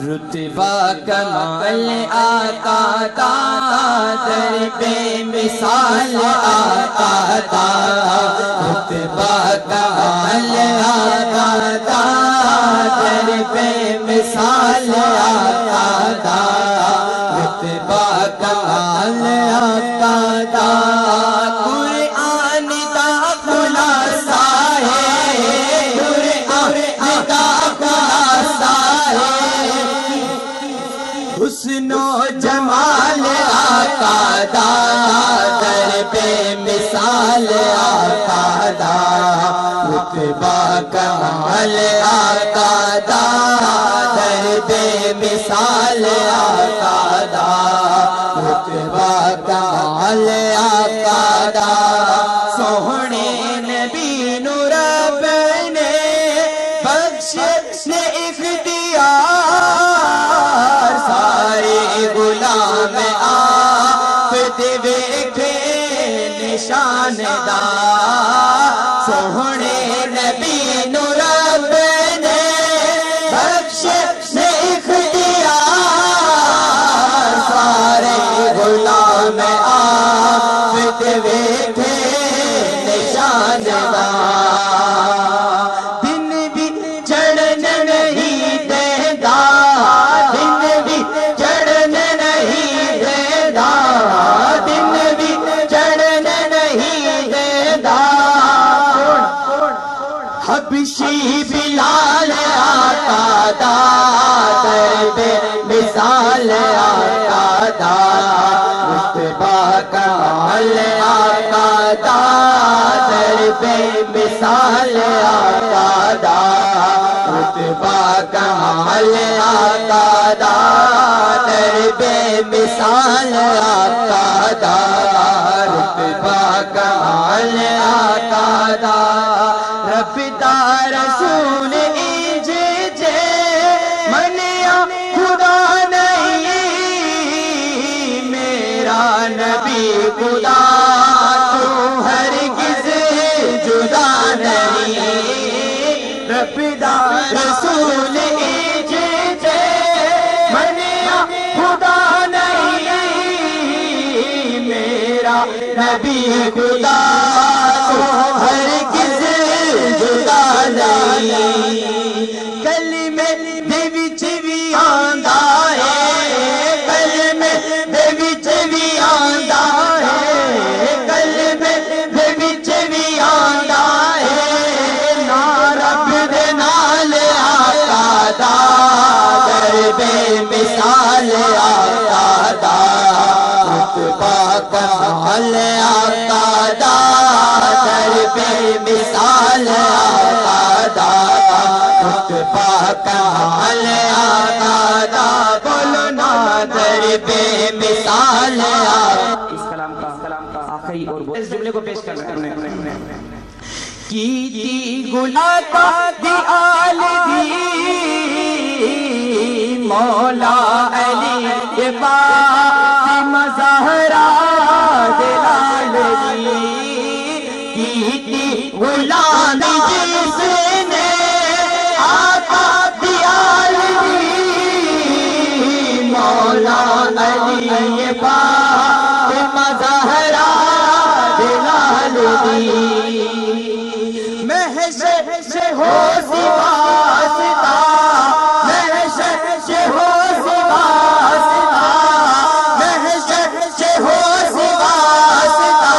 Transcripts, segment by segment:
رتبہ کمال آقا دا، در بے مثال آقا دا، رتبہ کمال آقا دا، در بے مثال آقا دا، رتبہ کمال آقا دا، قرآن دا خلاصہ ہے، قرآن دا خلاصہ ہے، حسن و جمال آقا دا، در بے مثال آقا دا، رتبہ کمال آقا دا، در بے مثال آقا دا، رتبہ کمال آقا دا، سوہنے نبی نو رب نے بخش نے اختیار، سارے غلام آپ دے ویکھے نشاندار، سوہنے نبی نو رب نے بخش نے اختیار، سارے غلام آپ دے ویکھے نشاندار، دن بھی چڑھن نہیں دیندا، دن بھی چڑھن نہیں دیندا، دن بھی چڑھن نہیں دیندا، حبشی بلال آقا دا، در بے مثال آقا دا، رتبہ کمال آقا دا، در بے مثال آقا دا، رتبہ کمال آقا دا، در بے مثال آقا دا، رتبہ کمال آقا دا، رب دا رسول انج جے منیا خدا نہیں، میرا نبی خدا تو ہرگز جدا نہیں، رب دا رسول انج جے منیا خدا نہیں، میرا نبی خدا تو ہرگز جدا نہیں، کلمے دے وچ وی آندا ہے، کلمے دے وچ وی آندا ہے، کلمے دے وچ وی آندا ہے، نا رب دے نال آقا دا، در بے مثال آقا دا، رتبہ کمال آقا دا، در بے مثال آقا دا، رتبہ کمال آقا دا، بولو نا در بے مثال آقا۔ اس کلام کا آخری اور اس جملے کو پیش کر رہے ہیں، کیتی گلاتا دی آل دی، مولا علی فاطمہ زہرا دلال دی، کیتی غلامی جس نے آقا دی آل دی، مولا علی فاطمہ زہرا دلال دی، محشر سے ہو واسطہ، محشر سے ہو واسطہ، محشر سے ہو واسطہ،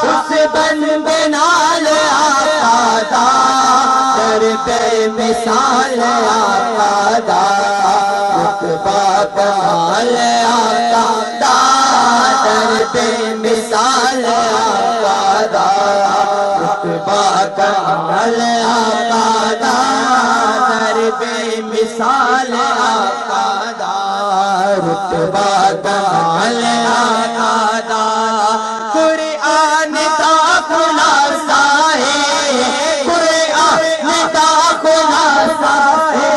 اس بندے نال آقا دا، در بے مثال آقا دا، رتبہ کمال آقا دا، در بے مثال آقا دا، رتبہ کمال آقا دا، در بے مثال آقا دا، رتبہ کمال آقا دا، قرآن دا خلاصہ ہے، قرآن دا خلاصہ ہے،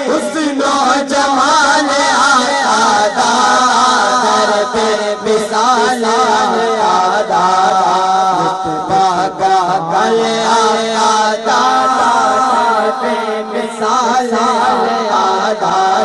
حسن و جمال آقا دا، در بے مثال آقا دا، رتبہ کمال آقا دا، سال آدھا